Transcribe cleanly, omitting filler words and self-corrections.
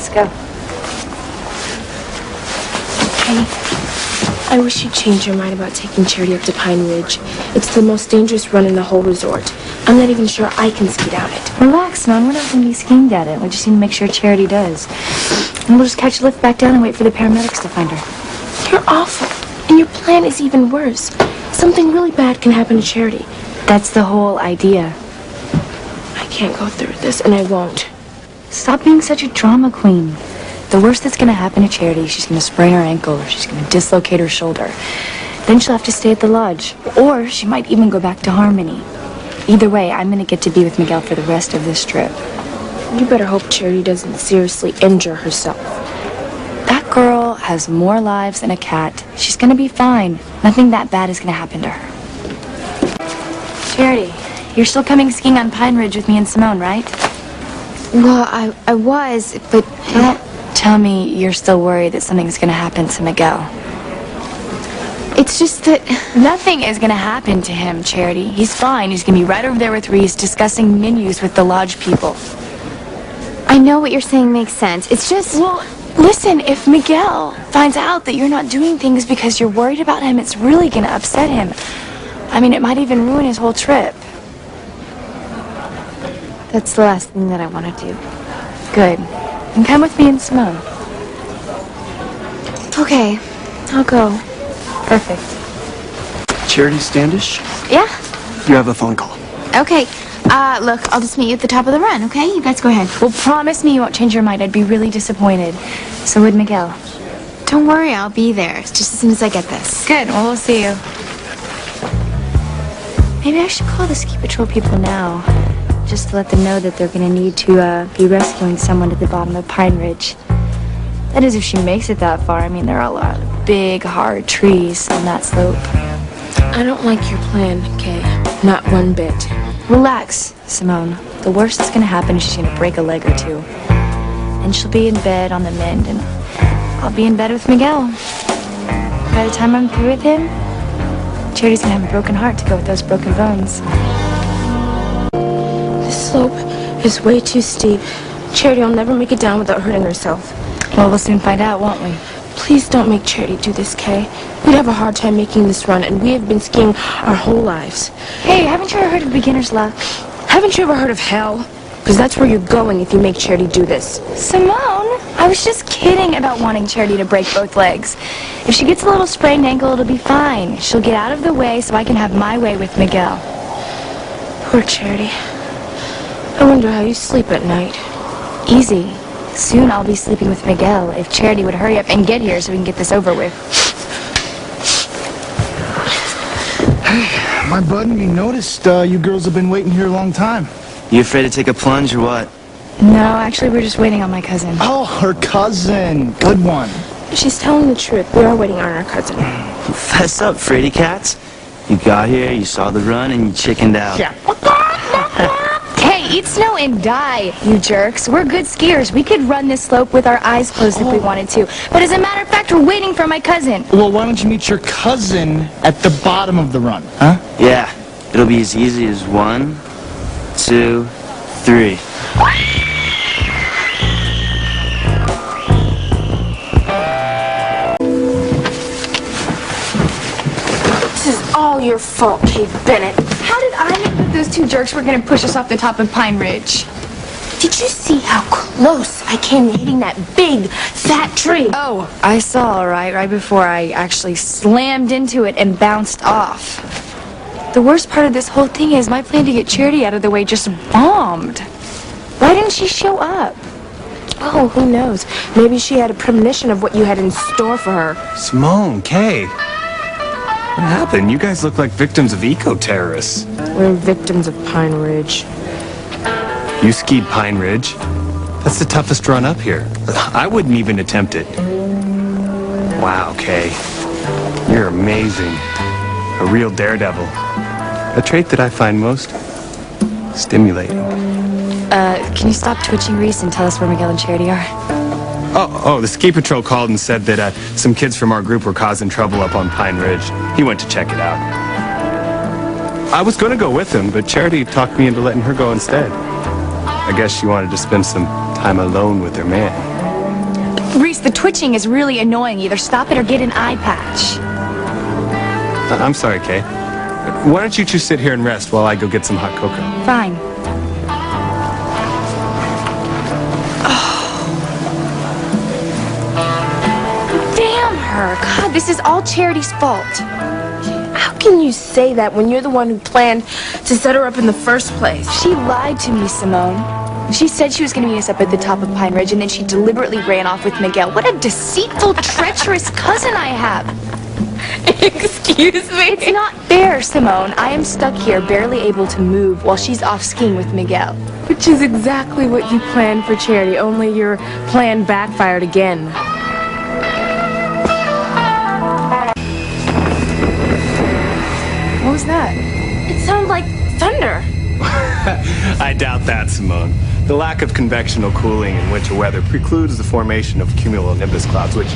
Let's go. Hey, I wish you'd change your mind about taking Charity up to Pine Ridge. It's the most dangerous run in the whole resort. I'm not even sure I can ski down it. Relax, man. We're not going to be skiing down it. We just need to make sure Charity does. And we'll just catch a lift back down and wait for the paramedics to find her. You're awful. And your plan is even worse. Something really bad can happen to Charity. That's the whole idea. I can't go through this, and I won't. Stop being such a drama queen. The worst that's going to happen to Charity is she's going to sprain her ankle, or she's going to dislocate her shoulder. Then she'll have to stay at the lodge. Or she might even go back to Harmony. Either way, I'm going to get to be with Miguel for the rest of this trip. You better hope Charity doesn't seriously injure herself. That girl has more lives than a cat. She's going to be fine. Nothing that bad is going to happen to her. Charity, you're still coming skiing on Pine Ridge with me and Simone, right? Well, I was, but... Don't tell me you're still worried that something's going to happen to Miguel. It's just that... Nothing is going to happen to him, Charity. He's fine. He's going to be right over there with Reese discussing menus with the lodge people. I know what you're saying makes sense. It's just... Well, listen, if Miguel finds out that you're not doing things because you're worried about him, it's really going to upset him. I mean, it might even ruin his whole trip. That's the last thing that I want to do. Good. And come with me and Simone. Okay, I'll go. Perfect. Charity Standish, Yeah? you have a phone call. Okay. Look, I'll just meet you at the top of the run, okay? You guys go ahead. Well, promise me you won't change your mind. I'd be really disappointed. So would Miguel. Don't worry, I'll be there. Just as soon as I get this. Good. Well, we'll see you. Maybe I should call the ski patrol people now. Just to let them know that they're going to need to be rescuing someone at the bottom of Pine Ridge. That is, if she makes it that far. I mean, there are a lot of big, hard trees on that slope. I don't like your plan, Kay. Not one bit. Relax, Simone. The worst that's going to happen is she's going to break a leg or two. And she'll be in bed on the mend, and I'll be in bed with Miguel. By the time I'm through with him, Charity's going to have a broken heart to go with those broken bones. This slope is way too steep. Charity will never make it down without hurting herself. Well, we'll soon find out, won't we? Please don't make Charity do this, Kay. We'd have a hard time making this run, and we have been skiing our whole lives. Hey, haven't you ever heard of beginner's luck? Haven't you ever heard of hell? Because that's where you're going if you make Charity do this. Simone, I was just kidding about wanting Charity to break both legs. If she gets a little sprained ankle, it'll be fine. She'll get out of the way so I can have my way with Miguel. Poor Charity. I wonder how you sleep at night. Easy. Soon I'll be sleeping with Miguel if Charity would hurry up and get here so we can get this over with. Hey, my bud, we noticed you girls have been waiting here a long time. You afraid to take a plunge or what? No, actually, we're just waiting on my cousin. Oh, her cousin. Good one. She's telling the truth. We are waiting on our cousin. Fess up, fraidy cats. You got here, you saw the run, and you chickened out. Yeah. Hey, eat snow and die, you jerks. We're good skiers. We could run this slope with our eyes closed if we wanted to. But as a matter of fact, we're waiting for my cousin. Well, why don't you meet your cousin at the bottom of the run, huh? Yeah, it'll be as easy as 1, 2, 3. This is all your fault, Kay Bennett. How did I know that those two jerks were going to push us off the top of Pine Ridge? Did you see how close I came to hitting that big, fat tree? Oh, I saw, all right, right before I actually slammed into it and bounced off. The worst part of this whole thing is my plan to get Charity out of the way just bombed. Why didn't she show up? Oh, who knows? Maybe she had a premonition of what you had in store for her. Simone, Kay. What happened? You guys look like victims of eco-terrorists. We're victims of Pine Ridge. You skied Pine Ridge? That's the toughest run up here. I wouldn't even attempt it. Wow, Kay. You're amazing. A real daredevil. A trait that I find most stimulating. Can you stop twitching, Reese, and tell us where Miguel and Charity are? Oh, the ski patrol called and said that some kids from our group were causing trouble up on Pine Ridge. He went to check it out. I was going to go with him, but Charity talked me into letting her go instead. I guess she wanted to spend some time I'm alone with her man. Reese, the twitching is really annoying. Either stop it or get an eye patch. I'm sorry, Kay. Why don't you two sit here and rest while I go get some hot cocoa? Fine. Damn her. God, this is all Charity's fault. How can you say that when you're the one who planned to set her up in the first place? She lied to me, Simone. She said she was going to meet us up at the top of Pine Ridge, and then she deliberately ran off with Miguel. What a deceitful, treacherous cousin I have. Excuse me? It's not fair, Simone. I am stuck here, barely able to move, while she's off skiing with Miguel. Which is exactly what you planned for Charity, only your plan backfired again. What was that? It sounded like thunder. I doubt that, Simone. The lack of convectional cooling in winter weather precludes the formation of cumulonimbus clouds, which